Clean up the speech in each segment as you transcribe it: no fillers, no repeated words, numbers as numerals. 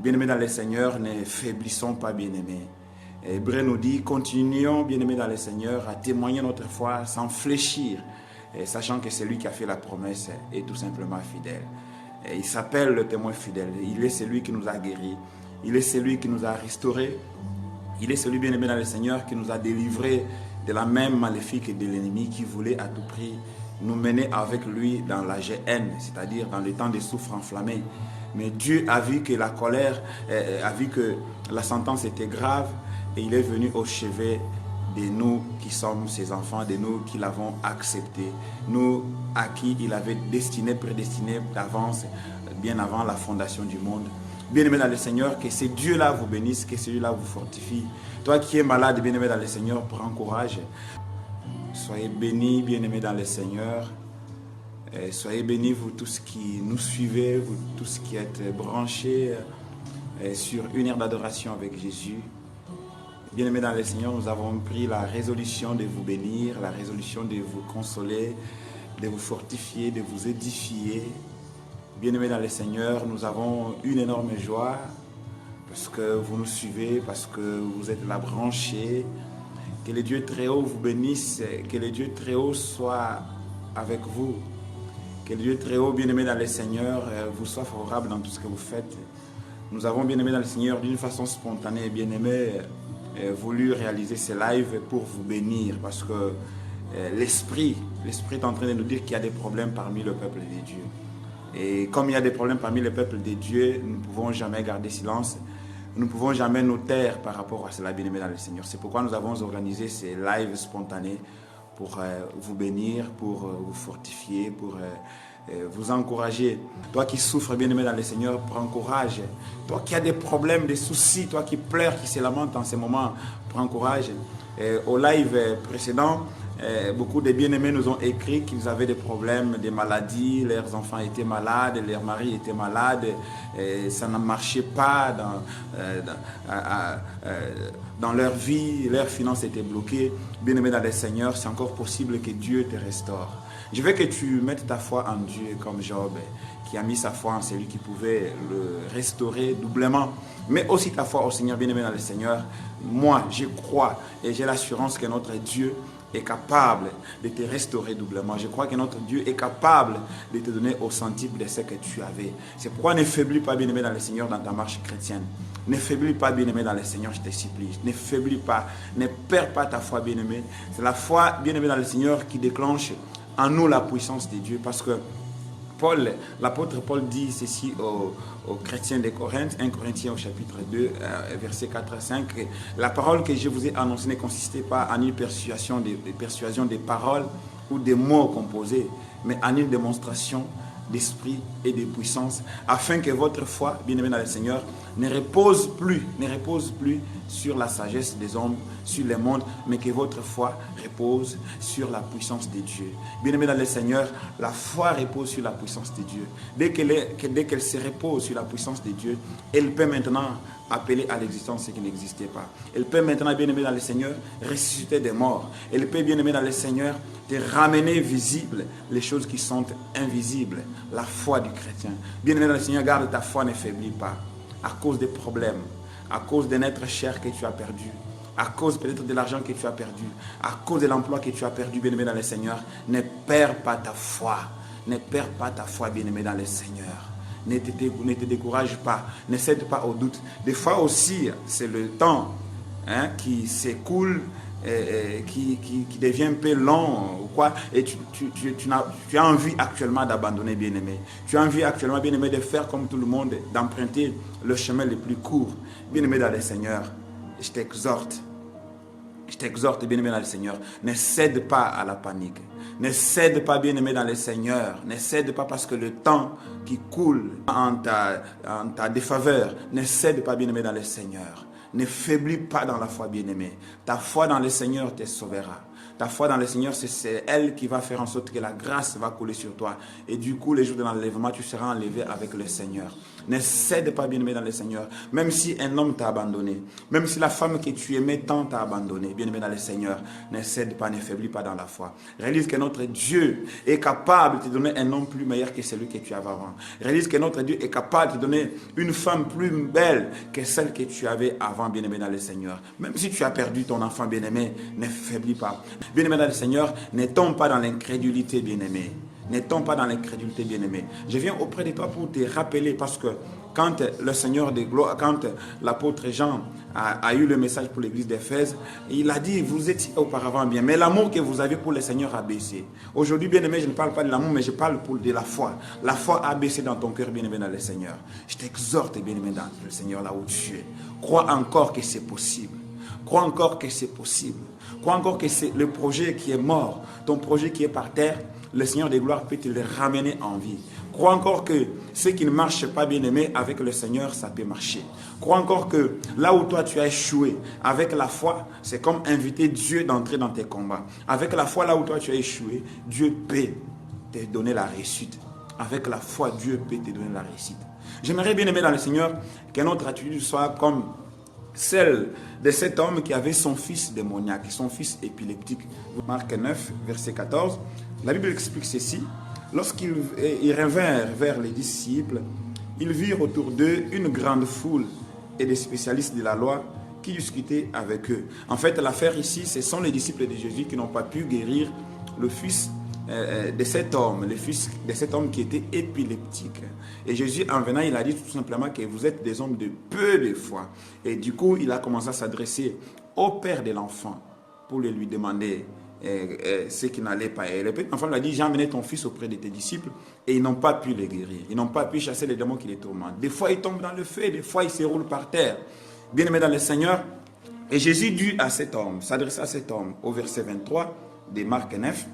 Bien-aimés dans le Seigneur, ne faiblissons pas, bien-aimés. Hébreu nous dit, continuons, bien-aimés dans le Seigneur, à témoigner notre foi sans fléchir, sachant que c'est lui qui a fait la promesse est tout simplement fidèle. Il s'appelle le témoin fidèle. Il est celui qui nous a guéris. Il est celui qui nous a restaurés. Il est celui, bien-aimé dans le Seigneur, qui nous a délivrés de la même maléfique de l'ennemi qui voulait à tout prix nous mener avec lui dans la géhenne, c'est-à-dire dans le temps des soufres enflammés. Mais Dieu a vu que la colère, a vu que la sentence était grave et il est venu au chevet de nous qui sommes ses enfants, de nous qui l'avons accepté, nous à qui il avait prédestiné d'avance, bien avant la fondation du monde. Bien-aimé dans le Seigneur, que ce Dieu-là vous bénisse, que celui-là vous fortifie. Toi qui es malade, bien-aimé dans le Seigneur, prends courage. Soyez bénis, bien-aimés dans le Seigneur. Soyez bénis, vous tous qui nous suivez, vous tous qui êtes branchés sur une heure d'adoration avec Jésus. Bien-aimés dans le Seigneur, nous avons pris la résolution de vous bénir, la résolution de vous consoler, de vous fortifier, de vous édifier. Bien-aimés dans le Seigneur, nous avons une énorme joie parce que vous nous suivez, parce que vous êtes là branchés. Que le Dieu très haut vous bénisse, que le Dieu très haut soit avec vous. Que le Dieu très haut, bien-aimé dans le Seigneur, vous soit favorable dans tout ce que vous faites. Nous avons, bien-aimé dans le Seigneur, d'une façon spontanée, bien-aimé, voulu réaliser ce live pour vous bénir parce que l'Esprit est en train de nous dire qu'il y a des problèmes parmi le peuple de Dieu. Et comme il y a des problèmes parmi le peuple de Dieu, nous ne pouvons jamais garder silence. Nous ne pouvons jamais nous taire par rapport à cela, bien-aimé dans le Seigneur. C'est pourquoi nous avons organisé ces lives spontanés pour vous bénir, pour vous fortifier, pour vous encourager. Toi qui souffres, bien-aimé dans le Seigneur, prends courage. Toi qui as des problèmes, des soucis, toi qui pleures, qui se lamente en ce moment, prends courage. Au live précédent, beaucoup de bien-aimés nous ont écrit qu'ils avaient des problèmes, des maladies, leurs enfants étaient malades, leurs maris étaient malades, ça ne marchait pas dans leur vie, leurs finances étaient bloquées. Bien-aimé dans le Seigneur, c'est encore possible que Dieu te restaure. Je veux que tu mettes ta foi en Dieu comme Job, qui a mis sa foi en celui qui pouvait le restaurer doublement. Mais aussi ta foi au Seigneur, bien-aimé dans le Seigneur. Moi, je crois et j'ai l'assurance que notre Dieu est capable de te restaurer doublement. Je crois que notre Dieu est capable de te donner au centuple de ce que tu avais. C'est pourquoi ne faiblis pas, bien-aimé dans le Seigneur, dans ta marche chrétienne. Ne faiblis pas, bien-aimé dans le Seigneur, je te supplie. Ne faiblis pas, ne perds pas ta foi, bien-aimé. C'est la foi, bien-aimé dans le Seigneur, qui déclenche en nous la puissance de Dieu. Parce que l'apôtre Paul dit ceci aux chrétiens de Corinthe, 1 Corinthiens au chapitre 2, versets 4 à 5. La parole que je vous ai annoncée ne consistait pas en une persuasion des paroles ou des mots composés, mais en une démonstration d'esprit et de puissance, afin que votre foi, bien-aimé dans le Seigneur, ne repose plus sur la sagesse des hommes, sur les mondes, mais que votre foi repose sur la puissance de Dieu. Bien-aimé dans le Seigneur, la foi repose sur la puissance de Dieu. Dès qu'elle se repose sur la puissance de Dieu, elle peut maintenant appeler à l'existence ce qui n'existait pas. Elle peut maintenant, bien-aimé dans le Seigneur, ressusciter des morts. Elle peut, bien-aimé dans le Seigneur, te ramener visible les choses qui sont invisibles. La foi du chrétien. Bien-aimé dans le Seigneur, garde ta foi, ne faiblis pas. À cause des problèmes, à cause d'un être cher que tu as perdu, à cause peut-être de l'argent que tu as perdu, à cause de l'emploi que tu as perdu, bien-aimé dans le Seigneur, ne perds pas ta foi. Ne perds pas ta foi, bien-aimé dans le Seigneur. Ne te décourage pas, ne cède pas au doute. Des fois aussi, c'est le temps qui s'écoule, qui devient un peu long ou quoi, et tu as envie actuellement d'abandonner, bien-aimé. Tu as envie actuellement, bien-aimé, de faire comme tout le monde, d'emprunter le chemin le plus court. Bien-aimé dans le Seigneur, je t'exhorte, bien-aimé dans le Seigneur, ne cède pas à la panique. Ne cède pas, bien-aimé dans le Seigneur. Ne cède pas parce que le temps qui coule en ta défaveur. Ne cède pas, bien-aimé dans le Seigneur. Ne faiblis pas dans la foi, bien-aimé. Ta foi dans le Seigneur te sauvera. Ta foi dans le Seigneur, c'est elle qui va faire en sorte que la grâce va couler sur toi. Et du coup, les jours de l'enlèvement, tu seras enlevé avec le Seigneur. Ne cède pas, bien-aimé dans le Seigneur. Même si un homme t'a abandonné, même si la femme que tu aimais tant t'a abandonné, bien-aimé dans le Seigneur, ne cède pas, ne faiblis pas dans la foi. Réalise que notre Dieu est capable de te donner un homme plus meilleur que celui que tu avais avant. Réalise que notre Dieu est capable de te donner une femme plus belle que celle que tu avais avant, bien-aimé dans le Seigneur. Même si tu as perdu ton enfant, bien-aimé, ne faiblis pas. Bien-aimé dans le Seigneur, ne tombe pas dans l'incrédulité, bien-aimé. Ne tombe pas dans l'incrédulité, bien-aimé. Je viens auprès de toi pour te rappeler, parce que quand le Seigneur de gloire, quand l'apôtre Jean a eu le message pour l'église d'Éphèse, il a dit, vous étiez auparavant bien, mais l'amour que vous avez pour le Seigneur a baissé. Aujourd'hui, bien-aimé, je ne parle pas de l'amour, mais je parle de la foi. La foi a baissé dans ton cœur, bien-aimé, dans le Seigneur. Je t'exhorte, bien-aimé, dans le Seigneur, là où tu es. Crois encore que c'est possible. Crois encore que c'est possible. Crois encore que c'est le projet qui est mort, ton projet qui est par terre, le Seigneur des gloires peut te le ramener en vie. Crois encore que ce qui ne marche pas, bien aimé, avec le Seigneur, ça peut marcher. Crois encore que là où toi tu as échoué, avec la foi, c'est comme inviter Dieu d'entrer dans tes combats. Avec la foi, là où toi tu as échoué, Dieu peut te donner la réussite. Avec la foi, Dieu peut te donner la réussite. J'aimerais, bien aimé dans le Seigneur, que notre attitude soit comme celle de cet homme qui avait son fils démoniaque, son fils épileptique. Marc 9, verset 14, la Bible explique ceci. Lorsqu'ils revinrent vers les disciples, ils virent autour d'eux une grande foule et des spécialistes de la loi qui discutaient avec eux. En fait, l'affaire ici, ce sont les disciples de Jésus qui n'ont pas pu guérir le fils de cet homme, le fils de cet homme qui était épileptique. Et Jésus, en venant, il a dit tout simplement que vous êtes des hommes de peu de foi. Et du coup, il a commencé à s'adresser au père de l'enfant pour lui demander ce qui n'allait pas. Et le petit enfant lui a dit, j'ai emmené ton fils auprès de tes disciples et ils n'ont pas pu le guérir. Ils n'ont pas pu chasser les démons qui les tourmentent. Des fois, il tombe dans le feu, des fois, il se roule par terre. Bien-aimé dans le Seigneur, et Jésus dit à cet homme, s'adresse à cet homme au verset 23 de Marc 9,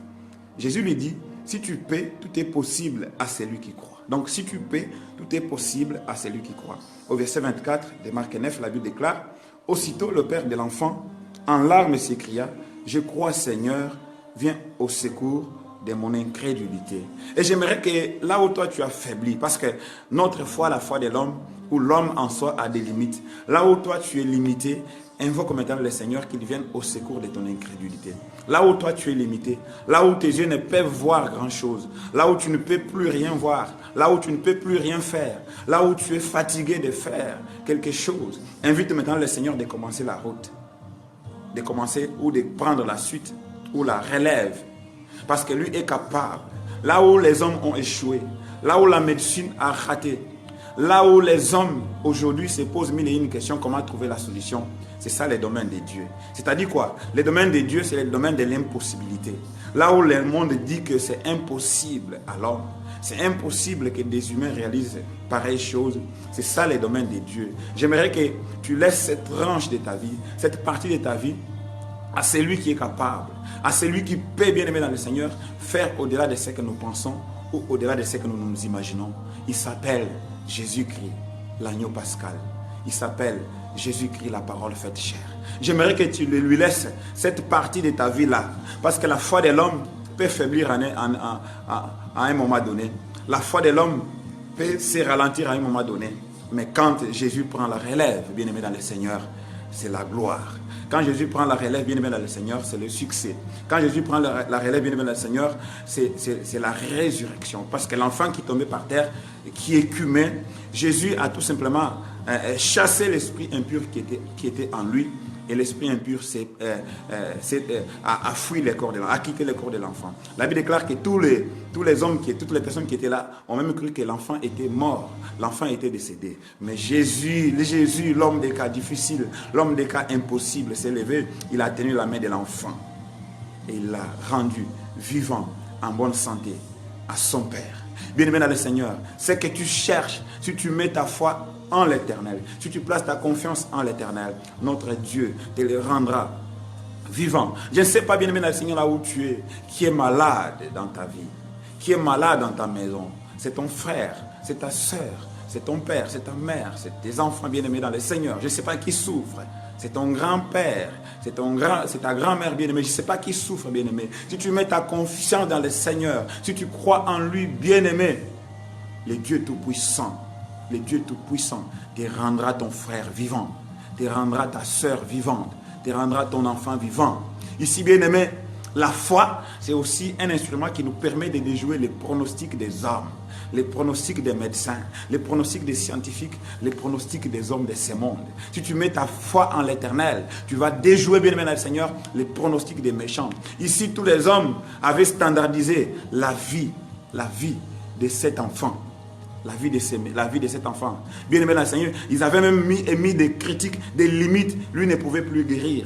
Jésus lui dit, si tu peux, tout est possible à celui qui croit. Donc, si tu peux, tout est possible à celui qui croit. Au verset 24 de Marc 9, la Bible déclare, aussitôt le père de l'enfant, en larmes, s'écria, je crois Seigneur, viens au secours de mon incrédulité. Et j'aimerais que là où toi tu as faibli, parce que notre foi, la foi de l'homme, où l'homme en soi a des limites, là où toi tu es limité, invoque maintenant le Seigneur qu'il vienne au secours de ton incrédulité. Là où toi tu es limité, là où tes yeux ne peuvent voir grand chose, là où tu ne peux plus rien voir, là où tu ne peux plus rien faire, là où tu es fatigué de faire quelque chose, invite maintenant le Seigneur de commencer la route, de commencer ou de prendre la suite ou la relève, parce que lui est capable. Là où les hommes ont échoué, là où la médecine a raté, là où les hommes aujourd'hui se posent mille et une questions, comment trouver la solution, c'est ça les domaines de Dieu. C'est-à-dire quoi? Les domaines de Dieu, c'est les domaines de l'impossibilité. Là où le monde dit que c'est impossible à l'homme, c'est impossible que des humains réalisent pareille chose. C'est ça les domaines de Dieu. J'aimerais que tu laisses cette tranche de ta vie, cette partie de ta vie, à celui qui est capable, à celui qui peut, bien aimer dans le Seigneur, faire au-delà de ce que nous pensons ou au-delà de ce que nous nous imaginons. Il s'appelle Jésus-Christ, l'agneau pascal. Il s'appelle Jésus-Christ, la parole faite chair. J'aimerais que tu lui laisses cette partie de ta vie-là, parce que la foi de l'homme peut faiblir à un moment donné. La foi de l'homme peut se ralentir à un moment donné. Mais quand Jésus prend la relève, bien aimé dans le Seigneur, c'est la gloire. Quand Jésus prend la relève, bien aimé dans le Seigneur, c'est le succès. Quand Jésus prend la relève, bien aimé dans le Seigneur, c'est la résurrection. Parce que l'enfant qui tombait par terre, qui écumait, Jésus a tout simplement chassé l'esprit impur qui était en lui. Et l'esprit impur a fui le corps de l'enfant, a quitté le corps de l'enfant. La Bible déclare que tous les hommes, toutes les personnes qui étaient là, ont même cru que l'enfant était mort. L'enfant était décédé. Mais Jésus, l'homme des cas difficiles, l'homme des cas impossibles, s'est levé. Il a tenu la main de l'enfant. Et il l'a rendu vivant, en bonne santé, à son Père. Bien-aimé dans le Seigneur, ce que tu cherches, si tu mets ta foi en l'Éternel, si tu places ta confiance en l'Éternel, notre Dieu te le rendra vivant. Je ne sais pas, bien aimé dans le Seigneur, là où tu es, qui est malade dans ta vie, qui est malade dans ta maison. C'est ton frère, c'est ta soeur, c'est ton père, c'est ta mère, c'est tes enfants bien-aimés dans le Seigneur. Je ne sais pas qui souffre. C'est ton grand-père, c'est ta grand-mère bien-aimée. Je ne sais pas qui souffre bien-aimé. Si tu mets ta confiance dans le Seigneur, si tu crois en lui bien-aimé, le Dieu Tout-Puissant le Dieu Tout-Puissant te rendra ton frère vivant, te rendra ta sœur vivante, te rendra ton enfant vivant. Ici, bien-aimé, la foi, c'est aussi un instrument qui nous permet de déjouer les pronostics des hommes, les pronostics des médecins, les pronostics des scientifiques, les pronostics des hommes de ce monde. Si tu mets ta foi en l'Éternel, tu vas déjouer, bien aimé dans le Seigneur, les pronostics des méchants. Ici, tous les hommes avaient standardisé la vie de cet enfant. La vie de cet enfant. Bien aimé dans le Seigneur, ils avaient même émis des critiques, des limites. Lui ne pouvait plus guérir.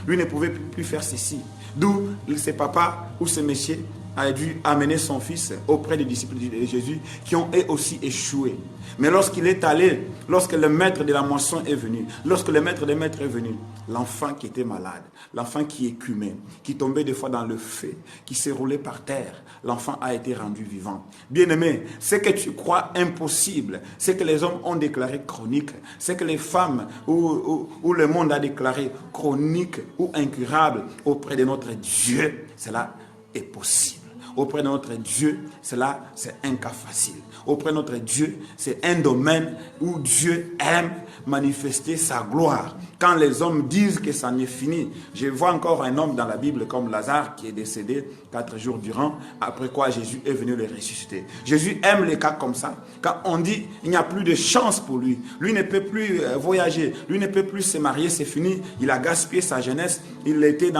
Lui ne pouvait plus faire ceci. D'où ses papas ou ses messieurs a dû amener son fils auprès des disciples de Jésus qui ont eux aussi échoué. Mais lorsqu'il est allé, lorsque le maître de la moisson est venu, lorsque le maître des maîtres est venu, l'enfant qui était malade, l'enfant qui écumait, qui tombait des fois dans le feu, qui s'est roulé par terre, l'enfant a été rendu vivant. Bien-aimé, ce que tu crois impossible, ce que les hommes ont déclaré chronique, ce que les femmes ou le monde a déclaré chronique ou incurable auprès de notre Dieu, cela est possible. Auprès de notre Dieu, cela, c'est un cas facile. Auprès de notre Dieu, c'est un domaine où Dieu aime manifester sa gloire. Quand les hommes disent que ça n'est fini, je vois encore un homme dans la Bible comme Lazare qui est décédé 4 jours durant, après quoi Jésus est venu le ressusciter. Jésus aime les cas comme ça. Quand on dit il n'y a plus de chance pour lui, lui ne peut plus voyager, lui ne peut plus se marier, c'est fini, il a gaspillé sa jeunesse, il était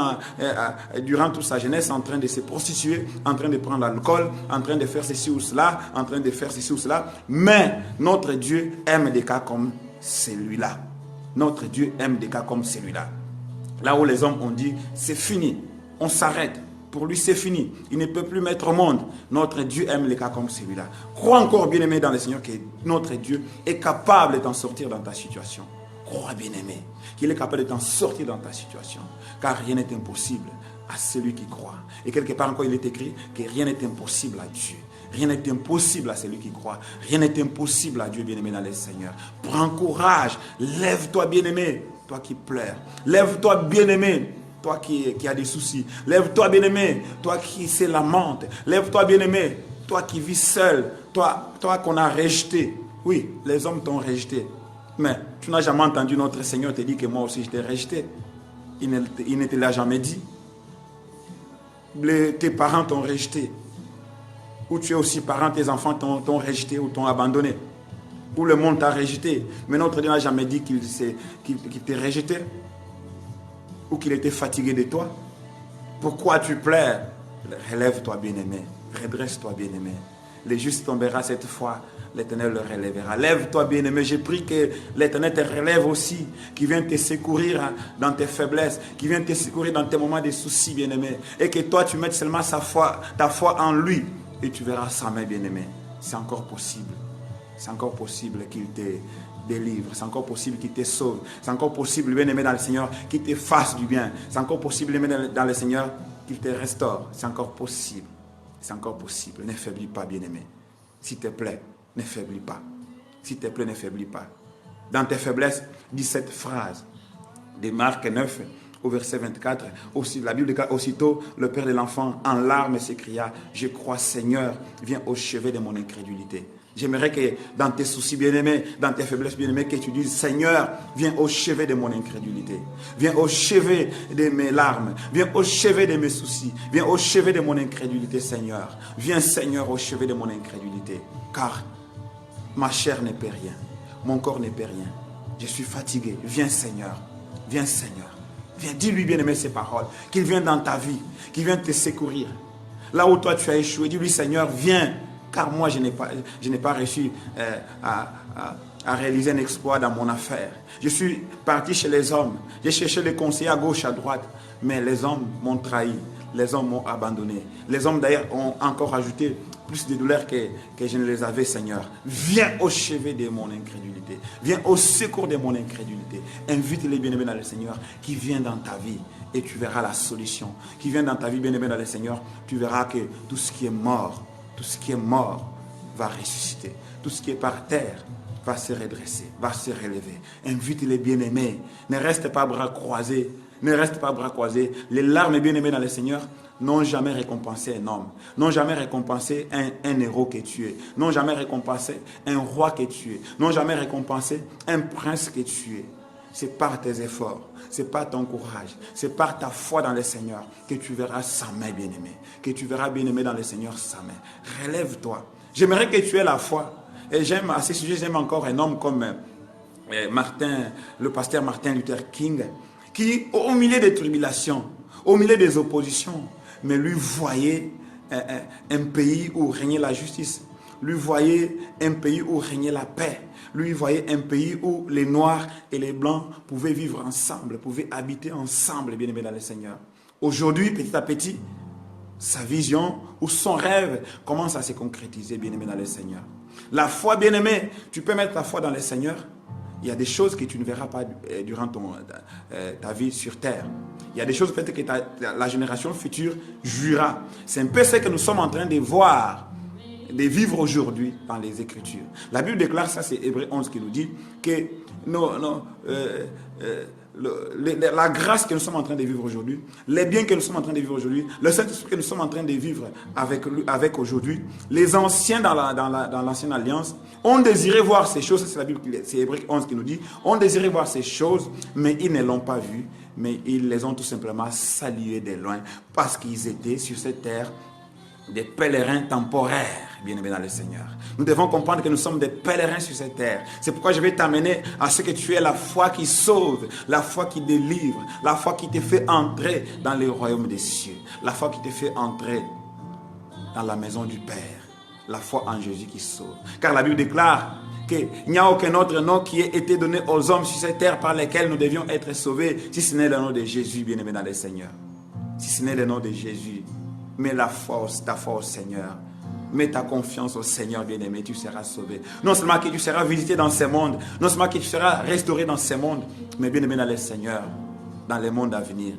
durant toute sa jeunesse en train de se prostituer, en train de prendre l'alcool, en train de faire ceci ou cela, en train de faire ceci ou cela. Mais notre Dieu aime des cas comme celui-là. Notre Dieu aime des cas comme celui-là. Là où les hommes ont dit, c'est fini, on s'arrête. Pour lui, c'est fini. Il ne peut plus mettre au monde. Notre Dieu aime les cas comme celui-là. Crois encore, bien-aimé, dans le Seigneur, que notre Dieu est capable de t'en sortir dans ta situation. Crois, bien-aimé, qu'il est capable de t'en sortir dans ta situation. Car rien n'est impossible à celui qui croit. Et quelque part encore, il est écrit que rien n'est impossible à Dieu. Rien n'est impossible à celui qui croit. Rien n'est impossible à Dieu, bien-aimé dans le Seigneur. Prends courage. Lève-toi, bien-aimé, toi qui pleures. Lève-toi, bien-aimé, toi qui as des soucis. Lève-toi, bien-aimé, toi qui se lamente. Lève-toi, bien-aimé, toi qui vis seul. Toi qu'on a rejeté. Oui, les hommes t'ont rejeté. Mais tu n'as jamais entendu notre Seigneur te dire que moi aussi je t'ai rejeté. Il ne te l'a jamais dit. Tes parents t'ont rejeté. Ou tu es aussi parent, tes enfants t'ont rejeté ou t'ont abandonné. Ou le monde t'a rejeté. Mais notre Dieu n'a jamais dit qu'il t'ait rejeté. Ou qu'il était fatigué de toi. Pourquoi tu pleures? Relève-toi, bien-aimé. Redresse-toi, bien-aimé. Le juste tombera cette fois. L'Éternel le relèvera. Lève-toi, bien-aimé. J'ai pris que l'Éternel te relève aussi, qui vient te secourir dans tes faiblesses, qui vient te secourir dans tes moments de soucis, bien-aimé. Et que toi, tu mettes seulement ta foi en lui. Et tu verras sa main, bien-aimé. C'est encore possible. C'est encore possible qu'il te délivre. C'est encore possible qu'il te sauve. C'est encore possible, bien-aimé dans le Seigneur, qu'il te fasse du bien. C'est encore possible, bien-aimé dans le Seigneur, qu'il te restaure. C'est encore possible. C'est encore possible. Ne faiblis pas, bien-aimé. S'il te plaît, ne faiblis pas. S'il te plaît, ne faiblis pas. Dans tes faiblesses, dis cette phrase de Marc 9, au verset 24, aussi, la Bible dit aussitôt, le père de l'enfant, en larmes, s'écria, je crois, Seigneur, viens au chevet de mon incrédulité. J'aimerais que dans tes soucis bien-aimés, dans tes faiblesses bien-aimées, que tu dises, Seigneur, viens au chevet de mon incrédulité. Viens au chevet de mes larmes. Viens au chevet de mes soucis. Viens au chevet de mon incrédulité, Seigneur. Viens, Seigneur, au chevet de mon incrédulité. Car ma chair ne peut rien. Mon corps ne peut rien. Je suis fatigué. Viens, Seigneur. Viens, Seigneur. Viens, dis-lui, bien-aimé, ces paroles. Qu'il vienne dans ta vie. Qu'il vienne te secourir. Là où toi tu as échoué, dis-lui, Seigneur, viens. Car moi, je n'ai pas réussi à réaliser un exploit dans mon affaire. Je suis parti chez les hommes. J'ai cherché les conseillers à gauche, à droite. Mais les hommes m'ont trahi. Les hommes m'ont abandonné. Les hommes, d'ailleurs, ont encore ajouté plus de douleurs que je ne les avais, Seigneur. Viens au chevet de mon incrédulité. Viens au secours de mon incrédulité. Invite les bien-aimés dans le Seigneur qui vient dans ta vie et tu verras la solution. Qui vient dans ta vie, bien-aimé dans le Seigneur, tu verras que tout ce qui est mort, va ressusciter. Tout ce qui est par terre va se redresser, va se relever. Invite les bien-aimés. Ne reste pas bras croisés. Ne reste pas bras croisés. Les larmes, bien-aimés dans le Seigneur, n'ont jamais récompensé un homme, n'ont jamais récompensé un héros que tu es, n'ont jamais récompensé un roi que tu es, n'ont jamais récompensé un prince que tu es. C'est par tes efforts, c'est par ton courage, c'est par ta foi dans le Seigneur que tu verras sa main, bien-aimé, que tu verras, bien-aimé, dans le Seigneur sa main. Relève-toi. J'aimerais que tu aies la foi. Et j'aime, à ce sujet, j'aime encore un homme comme le pasteur Martin Luther King, qui, au milieu des tribulations, au milieu des oppositions, mais lui voyait un pays où régnait la justice, lui voyait un pays où régnait la paix, lui voyait un pays où les Noirs et les Blancs pouvaient vivre ensemble, pouvaient habiter ensemble, bien-aimés dans le Seigneur. Aujourd'hui, petit à petit, sa vision ou son rêve commence à se concrétiser, bien-aimé dans le Seigneur. La foi, bien-aimé, tu peux mettre ta foi dans le Seigneur. Il y a des choses que tu ne verras pas durant ta vie sur terre. Il y a des choses peut-être que la génération future jouira. C'est un peu ce que nous sommes en train de voir, de vivre aujourd'hui dans les Écritures. La Bible déclare ça, c'est Hébreux 11 qui nous dit que la grâce que nous sommes en train de vivre aujourd'hui, les biens que nous sommes en train de vivre aujourd'hui, le Saint-Esprit que nous sommes en train de vivre avec aujourd'hui, les anciens dans l'ancienne alliance ont désiré voir ces choses, c'est la Bible, c'est Hébreux 11 qui nous dit, ont désiré voir ces choses, mais ils ne l'ont pas vu, mais ils les ont tout simplement salués de loin, parce qu'ils étaient sur cette terre des pèlerins temporaires, bien-aimés dans le Seigneur. Nous devons comprendre que nous sommes des pèlerins sur cette terre. C'est pourquoi je vais t'amener à ce que tu aies la foi qui sauve, la foi qui délivre, la foi qui te fait entrer dans le royaume des cieux, la foi qui te fait entrer dans la maison du Père, la foi en Jésus qui sauve. Car la Bible déclare qu'il n'y a aucun autre nom qui ait été donné aux hommes sur cette terre par lesquels nous devions être sauvés, si ce n'est le nom de Jésus, bien-aimé dans le Seigneur. Si ce n'est le nom de Jésus. Mets ta foi au Seigneur. Mets ta confiance au Seigneur, bien-aimé, tu seras sauvé. Non seulement que tu seras visité dans ce monde, non seulement que tu seras restauré dans ce monde, mais bien-aimé dans le Seigneur, dans le monde à venir,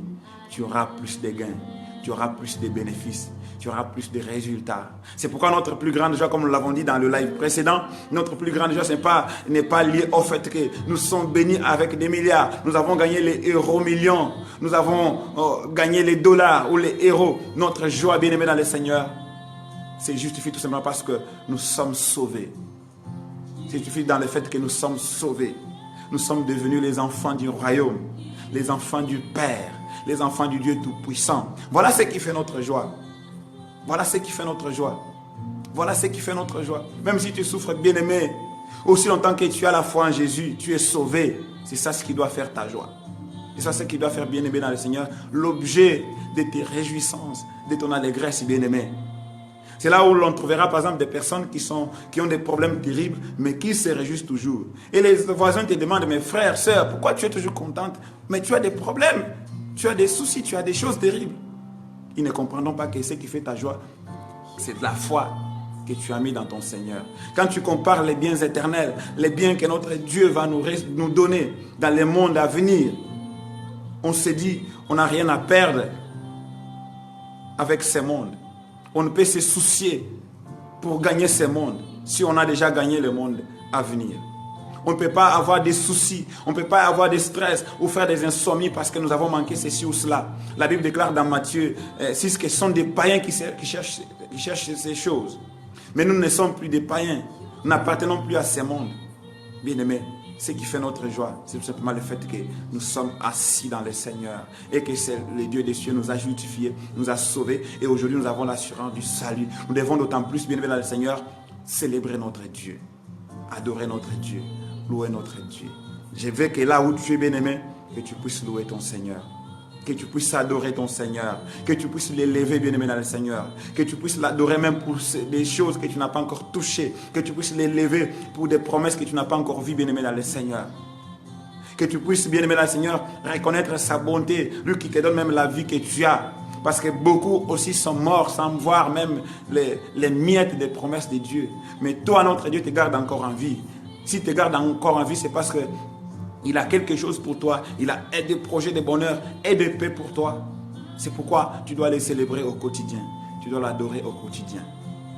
tu auras plus de gains, tu auras plus de bénéfices, tu auras plus de résultats. C'est pourquoi notre plus grande joie, comme nous l'avons dit dans le live précédent, notre plus grande joie n'est pas liée au fait que nous sommes bénis avec des milliards. Nous avons gagné les euros millions. Nous avons gagné les dollars ou les héros. Notre joie, bien-aimé dans le Seigneur, c'est justifié tout simplement parce que nous sommes sauvés. C'est justifié dans le fait que nous sommes sauvés. Nous sommes devenus les enfants du royaume, les enfants du Père, les enfants du Dieu Tout-Puissant. Voilà ce qui fait notre joie. Voilà ce qui fait notre joie. Voilà ce qui fait notre joie. Même si tu souffres, bien-aimé, aussi longtemps que tu as la foi en Jésus, tu es sauvé. C'est ça ce qui doit faire ta joie. C'est ça ce qui doit faire, bien-aimé dans le Seigneur, l'objet de tes réjouissances, de ton allégresse, bien-aimé. C'est là où l'on trouvera par exemple des personnes qui ont des problèmes terribles, mais qui se réjouissent toujours. Et les voisins te demandent, mes frères, sœurs, pourquoi tu es toujours contente? Mais tu as des problèmes, tu as des soucis, tu as des choses terribles. Ils ne comprendront pas que ce qui fait ta joie, c'est de la foi que tu as mis dans ton Seigneur. Quand tu compares les biens éternels, les biens que notre Dieu va nous donner dans le monde à venir, on se dit, on n'a rien à perdre avec ce monde. On ne peut se soucier pour gagner ce monde si on a déjà gagné le monde à venir. On ne peut pas avoir des soucis, on ne peut pas avoir des stress ou faire des insomnies parce que nous avons manqué ceci ou cela. La Bible déclare dans Matthieu 6 que ce sont des païens qui cherchent ces choses. Mais nous ne sommes plus des païens, nous n'appartenons plus à ce monde. Bien-aimés, ce qui fait notre joie, c'est tout simplement le fait que nous sommes assis dans le Seigneur et que le Dieu des cieux nous a justifiés, nous a sauvés et aujourd'hui nous avons l'assurance du salut. Nous devons d'autant plus, bien-aimés dans le Seigneur, célébrer notre Dieu, adorer notre Dieu, louer notre Dieu. Je veux que là où tu es, bien-aimé, que tu puisses louer ton Seigneur, que tu puisses adorer ton Seigneur, que tu puisses l'élever, bien-aimé dans le Seigneur, que tu puisses l'adorer même pour des choses que tu n'as pas encore touchées, que tu puisses l'élever pour des promesses que tu n'as pas encore vues, bien-aimé dans le Seigneur. Que tu puisses, bien-aimé dans le Seigneur, reconnaître sa bonté, lui qui te donne même la vie que tu as. Parce que beaucoup aussi sont morts sans voir même les miettes des promesses de Dieu. Mais toi, notre Dieu, te garde encore en vie. Si te garde encore en vie, c'est parce que il a quelque chose pour toi. Il a des projets de bonheur et de paix pour toi. C'est pourquoi tu dois les célébrer au quotidien. Tu dois l'adorer au quotidien.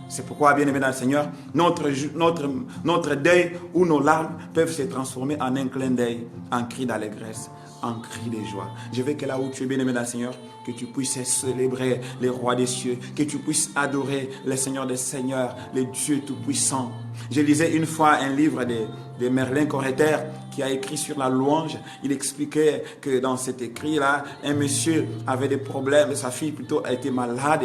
C'est pourquoi, bien-aimé dans le Seigneur, notre deuil ou nos larmes peuvent se transformer en un clin d'œil, en cri d'allégresse, en cri de joie. Je veux que là où tu es, bien-aimé dans le Seigneur, que tu puisses célébrer les rois des cieux, que tu puisses adorer le Seigneur des Seigneurs, le Dieu Tout-Puissant. Je lisais une fois un livre de Merlin Correter qui a écrit sur la louange. Il expliquait que dans cet écrit-là, un monsieur avait des problèmes, sa fille plutôt était malade,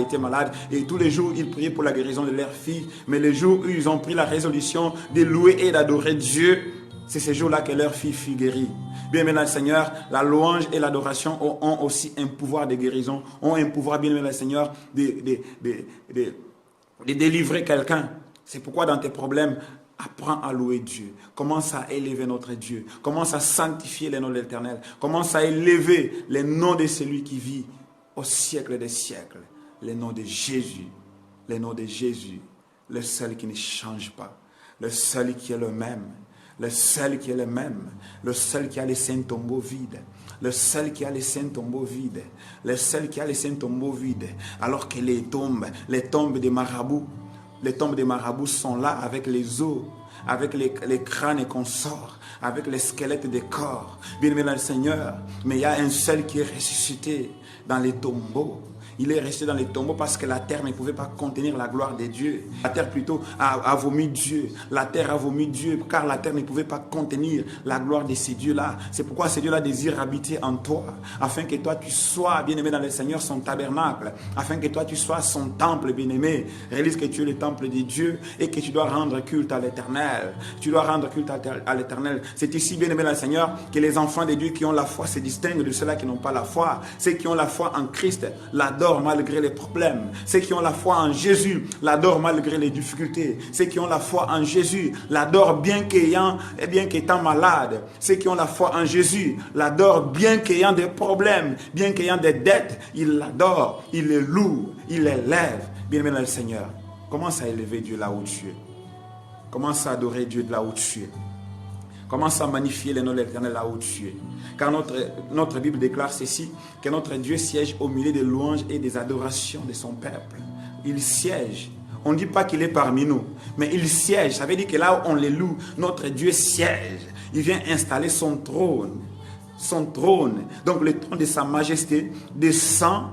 et tous les jours, ils priaient pour la guérison de leur fille. Mais le jour où ils ont pris la résolution de louer et d'adorer Dieu, c'est ce jour-là que leur fille fut guérie. Bien aimé dans le Seigneur, la louange et l'adoration ont aussi un pouvoir de guérison, ont un pouvoir, bien aimé dans le Seigneur, de délivrer quelqu'un. C'est pourquoi dans tes problèmes, apprends à louer Dieu. Commence à élever notre Dieu. Commence à sanctifier les noms de l'Éternel. Commence à élever les noms de celui qui vit au siècle des siècles. Les noms de Jésus. Les noms de Jésus. Le seul qui ne change pas. Le seul qui est le même. Le seul qui est le même. Le seul qui a les saints tombeaux vides. Le seul qui a les saints tombeaux vides. Le seul qui a les saints tombeaux vides. Alors que les tombes des marabouts, les tombes des marabouts sont là avec les os, avec les crânes et consorts, avec les squelettes des corps. Bien-aimé dans le Seigneur, mais il y a un seul qui est ressuscité dans les tombeaux. Il est resté dans les tombeaux parce que la terre ne pouvait pas contenir la gloire de Dieu. La terre plutôt a vomi Dieu. La terre a vomi Dieu car la terre ne pouvait pas contenir la gloire de ces dieux-là. C'est pourquoi ces dieux-là désirent habiter en toi. Afin que toi tu sois, bien-aimé dans le Seigneur, son tabernacle. Afin que toi tu sois son temple, bien-aimé. Réalise que tu es le temple de Dieu et que tu dois rendre culte à l'Éternel. Tu dois rendre culte à l'Éternel. C'est ici, bien-aimé dans le Seigneur, que les enfants de Dieu qui ont la foi se distinguent de ceux-là qui n'ont pas la foi. Ceux qui ont la foi en Christ l'adorent malgré les problèmes. Ceux qui ont la foi en Jésus l'adorent malgré les difficultés. Ceux qui ont la foi en Jésus l'adorent bien qu'étant malade. Ceux qui ont la foi en Jésus l'adorent bien qu'ayant des problèmes, bien qu'ayant des dettes. Ils l'adorent, ils le louent, ils l'élèvent. Bien-aimé dans le Seigneur, commence à élever Dieu là où tu es. Commence à adorer Dieu là où tu es. Commence à magnifier les noms de l'Éternel là où tu es. Car notre Bible déclare ceci, que notre Dieu siège au milieu des louanges et des adorations de son peuple. Il siège. On ne dit pas qu'il est parmi nous, mais il siège. Ça veut dire que là où on les loue, notre Dieu siège. Il vient installer son trône. Son trône. Donc le trône de sa majesté descend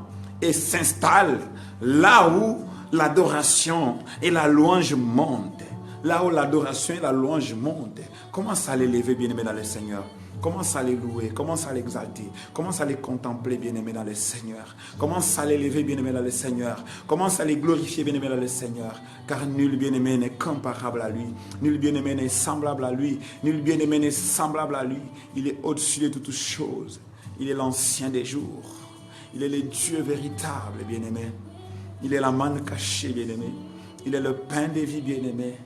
et s'installe là où l'adoration et la louange montent. Là où l'adoration et la louange montent. Commence à l'élever, bien-aimé dans le Seigneur. Commence à les louer, commence à l'exalter, commence à les contempler, bien-aimé dans le Seigneur. Commence à l'élever, bien-aimé dans le Seigneur. Commence à les glorifier, bien-aimé dans le Seigneur. Car nul bien-aimé n'est comparable à lui. Nul bien-aimé n'est semblable à lui. Nul bien-aimé n'est semblable à lui. Il est au-dessus de toutes choses. Il est l'ancien des jours. Il est le Dieu véritable, bien-aimé. Il est la manne cachée, bien-aimé. Il est le pain de vie, bien-aimé.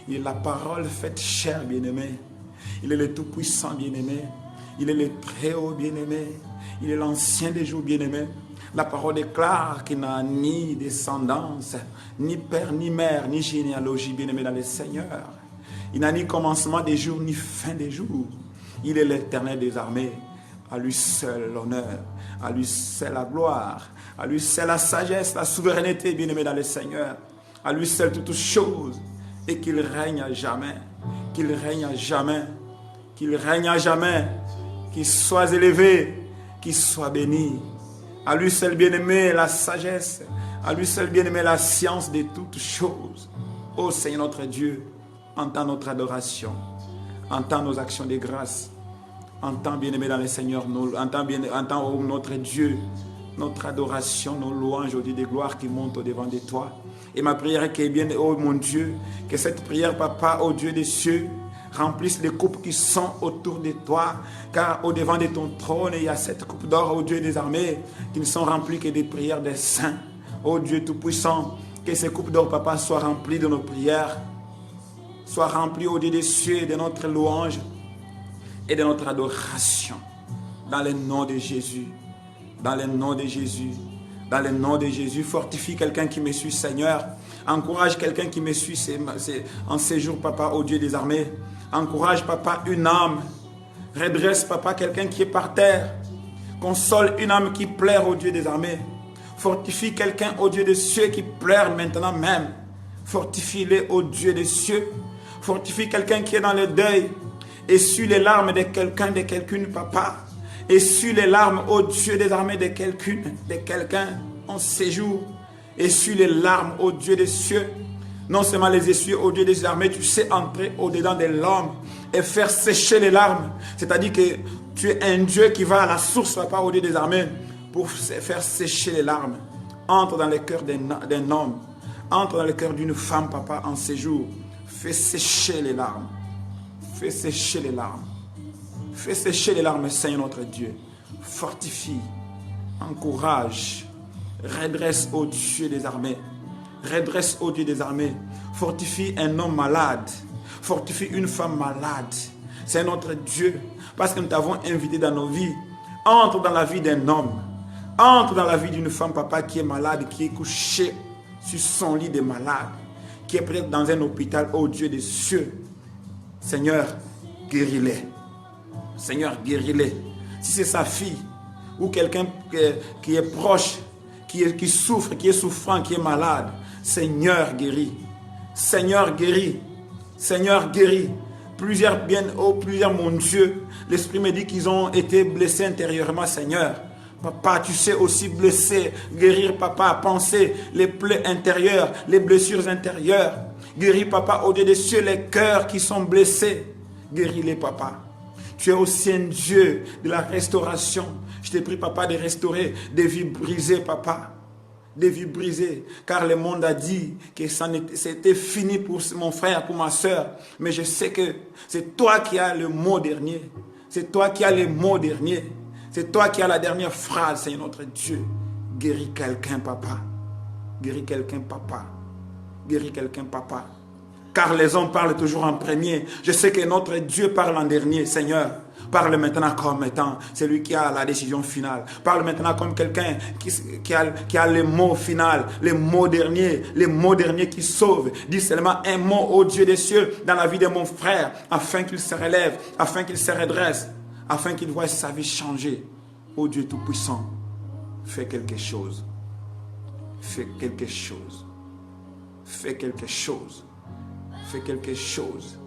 Il est la parole faite chair, bien-aimé. Il est le Tout-Puissant, bien-aimé. Il est le Très-Haut, bien-aimé. Il est l'Ancien des jours, bien-aimé. La parole déclare qu'il n'a ni descendance, ni père, ni mère, ni généalogie, bien-aimé dans le Seigneur. Il n'a ni commencement des jours, ni fin des jours. Il est l'Éternel des armées. À lui seul l'honneur, à lui seul la gloire, à lui seul la sagesse, la souveraineté, bien-aimé dans le Seigneur. À lui seul toutes choses. Et qu'il règne à jamais. Qu'il règne à jamais. Qu'il règne à jamais. Qu'il soit élevé. Qu'il soit béni. À lui seul bien-aimé la sagesse. À lui seul bien-aimé la science de toutes choses. Ô Seigneur notre Dieu, entends notre adoration. Entends nos actions de grâce. Entends bien-aimé dans le Seigneur. Entends ô notre Dieu, notre adoration, nos louanges au Dieu de gloire qui montent au-devant de toi. Et ma prière est que, bien, oh mon Dieu, que cette prière, Papa, ô Dieu des cieux, remplisse les coupes qui sont autour de toi. Car au-devant de ton trône, il y a cette coupe d'or, ô Dieu des armées, qui ne sont remplies que des prières des saints. Ô Dieu Tout-Puissant, que ces coupes d'or, Papa, soient remplies de nos prières, soient remplies, ô Dieu des cieux, de notre louange et de notre adoration. Dans le nom de Jésus. Dans le nom de Jésus. Dans le nom de Jésus, fortifie quelqu'un qui me suit, Seigneur. Encourage quelqu'un qui me suit en ces jours, Papa, au Dieu des armées. Encourage, Papa, une âme. Redresse, Papa, quelqu'un qui est par terre. Console une âme qui pleure au Dieu des armées. Fortifie quelqu'un au Dieu de ceux qui pleurent maintenant même. Fortifie-les, ô Dieu des cieux. Fortifie quelqu'un qui est dans le deuil. Essuie les larmes de quelqu'un, de quelqu'une, papa. Essuie les larmes, ô Dieu des armées, de quelqu'un en séjour. Essuie les larmes, ô Dieu des cieux. Non seulement les essuyer, ô Dieu des armées, tu sais entrer au-dedans de l'homme et faire sécher les larmes. C'est-à-dire que tu es un Dieu qui va à la source, papa, ô Dieu des armées, pour faire sécher les larmes. Entre dans le cœur d'un homme. Entre dans le cœur d'une femme, papa, en séjour. Fais sécher les larmes. Fais sécher les larmes. Fais sécher les larmes, Seigneur notre Dieu. Fortifie, encourage, redresse, ô Dieu des armées. Redresse, ô Dieu des armées. Fortifie un homme malade. Fortifie une femme malade. C'est notre Dieu. Parce que nous t'avons invité dans nos vies. Entre dans la vie d'un homme. Entre dans la vie d'une femme, papa, qui est malade, qui est couchée sur son lit de malade, qui est peut-être dans un hôpital, ô Dieu des cieux. Seigneur, guéris-les. Seigneur, guéris-les. Si c'est sa fille ou quelqu'un qui est proche, qui souffre, qui est souffrant, qui est malade, Seigneur, guéris. Seigneur, guéris. Seigneur, guéris. Plusieurs, mon Dieu, l'Esprit me dit qu'ils ont été blessés intérieurement, Seigneur. Papa, tu sais aussi blesser, guérir, papa, penser les plaies intérieures, les blessures intérieures. Guéris, papa, au Dieu des cieux, les cœurs qui sont blessés. Guéris-les, papa. Tu es aussi un Dieu de la restauration. Je te prie, papa, de restaurer des vies brisées, papa. Des vies brisées. Car le monde a dit que c'était fini pour mon frère, pour ma soeur. Mais je sais que c'est toi qui as le mot dernier. C'est toi qui as le mot dernier. C'est toi qui as la dernière phrase, Seigneur notre Dieu. Guéris quelqu'un, papa. Guéris quelqu'un, papa. Guéris quelqu'un, papa. Car les hommes parlent toujours en premier. Je sais que notre Dieu parle en dernier, Seigneur. Parle maintenant comme étant celui qui a la décision finale. Parle maintenant comme quelqu'un qui a le mot final, le mot dernier qui sauve. Dis seulement un mot au Dieu des cieux dans la vie de mon frère, afin qu'il se relève, afin qu'il se redresse, afin qu'il voie sa vie changer. Ô Dieu Tout-Puissant, fais quelque chose. Fais quelque chose. Fais quelque chose. Fais quelque chose.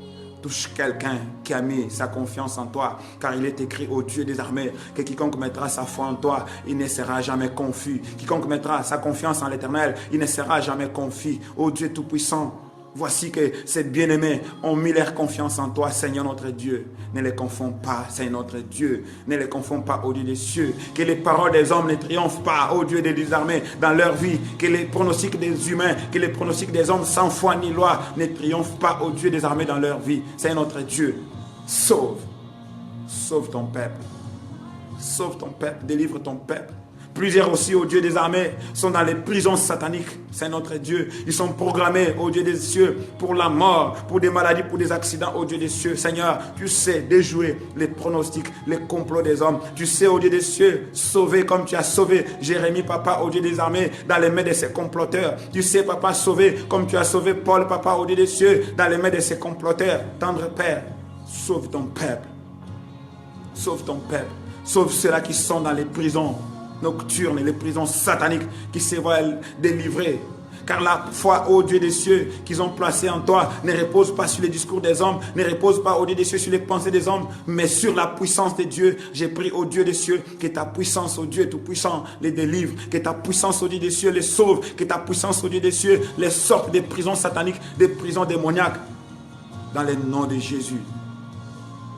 Touche quelqu'un qui a mis sa confiance en toi, car il est écrit au Dieu des armées que quiconque mettra sa foi en toi, il ne sera jamais confus. Quiconque mettra sa confiance en l'Éternel, il ne sera jamais confus. Ô Dieu Tout-Puissant, voici que ces bien-aimés ont mis leur confiance en toi, Seigneur notre Dieu. Ne les confonds pas, Seigneur notre Dieu. Ne les confonds pas, ô Dieu des cieux. Que les paroles des hommes ne triomphent pas, ô Dieu des armées, dans leur vie. Que les pronostics des humains, que les pronostics des hommes sans foi ni loi ne triomphent pas, ô Dieu des armées, dans leur vie. Seigneur notre Dieu, sauve. Sauve ton peuple. Sauve ton peuple, délivre ton peuple. Plusieurs aussi, ô Dieu des armées, sont dans les prisons sataniques. C'est notre Dieu. Ils sont programmés, ô Dieu des cieux, pour la mort, pour des maladies, pour des accidents, ô Dieu des cieux. Seigneur, tu sais déjouer les pronostics, les complots des hommes. Tu sais, ô Dieu des cieux, sauver comme tu as sauvé Jérémie, papa, ô Dieu des armées, dans les mains de ses comploteurs. Tu sais, papa, sauver comme tu as sauvé Paul, papa, ô Dieu des cieux, dans les mains de ses comploteurs. Tendre Père, sauve ton peuple. Sauve ton peuple. Sauve ceux-là qui sont dans les prisons nocturnes et les prisons sataniques qui se voient délivrer. Car la foi, ô Dieu des cieux, qu'ils ont placée en toi ne repose pas sur les discours des hommes, ne repose pas, ô Dieu des cieux, sur les pensées des hommes, mais sur la puissance de Dieu. J'ai pris, ô Dieu des cieux, que ta puissance, ô Dieu Tout-Puissant, les délivre, que ta puissance, ô Dieu des cieux, les sauve, que ta puissance, ô Dieu des cieux, les sorte des prisons sataniques, des prisons démoniaques. Dans le nom de Jésus.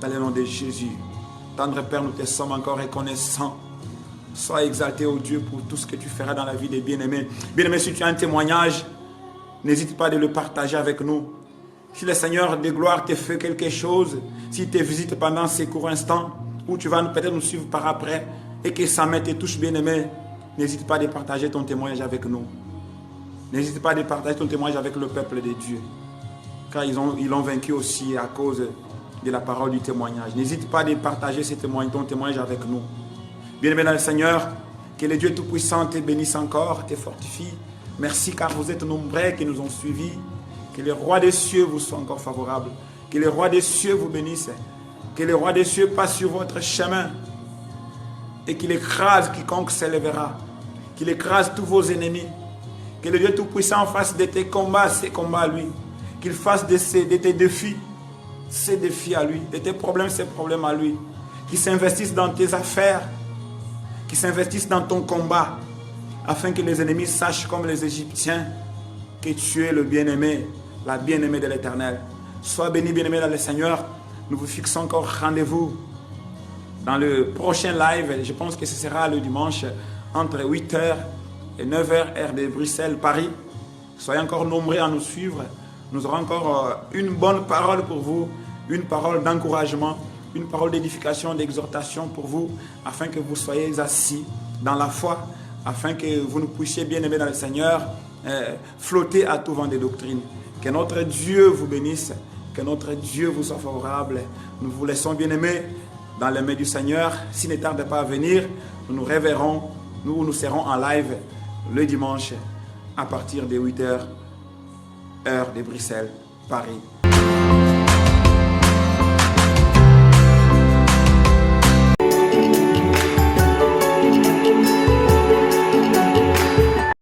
Dans le nom de Jésus. Tendre Père, nous te sommes encore reconnaissants. Sois exalté, ô Dieu, pour tout ce que tu feras dans la vie des bien-aimés. Bien-aimés, si tu as un témoignage, n'hésite pas de le partager avec nous. Si le Seigneur de gloire te fait quelque chose, s'il te visite pendant ces courts instants, ou tu vas peut-être nous suivre par après, et que sa main te touche, bien-aimé, n'hésite pas de partager ton témoignage avec nous. N'hésite pas de partager ton témoignage avec le peuple de Dieu. Car ils l'ont vaincu aussi à cause de la parole du témoignage. N'hésite pas de partager ton témoignage avec nous. Bien-aimé dans le Seigneur, que le Dieu Tout-Puissant te bénisse encore, te fortifie. Merci car vous êtes nombreux qui nous ont suivis. Que le Roi des cieux vous soit encore favorable. Que le Roi des cieux vous bénisse. Que le Roi des cieux passe sur votre chemin. Et qu'il écrase quiconque s'élèvera. Qu'il écrase tous vos ennemis. Que le Dieu Tout-Puissant fasse de tes combats ses combats à lui. Qu'il fasse de tes défis ses défis à lui. De tes problèmes ses problèmes à lui. Qu'il s'investisse dans tes affaires. Qu'il s'investisse dans ton combat. Afin que les ennemis sachent comme les Égyptiens que tu es le bien-aimé, la bien-aimée de l'Éternel. Sois béni, bien-aimé dans le Seigneur. Nous vous fixons encore rendez-vous dans le prochain live. Je pense que ce sera le dimanche entre 8h et 9h heure de Bruxelles, Paris. Soyez encore nombreux à nous suivre. Nous aurons encore une bonne parole pour vous, une parole d'encouragement, une parole d'édification, d'exhortation pour vous, afin que vous soyez assis dans la foi, afin que vous nous puissiez, bien aimer dans le Seigneur, flotter à tout vent des doctrines. Que notre Dieu vous bénisse, que notre Dieu vous soit favorable. Nous vous laissons, bien aimés, dans les mains du Seigneur. S'il ne tarde pas à venir, nous nous reverrons, nous serons en live le dimanche à partir de 8h, heure de Bruxelles, Paris.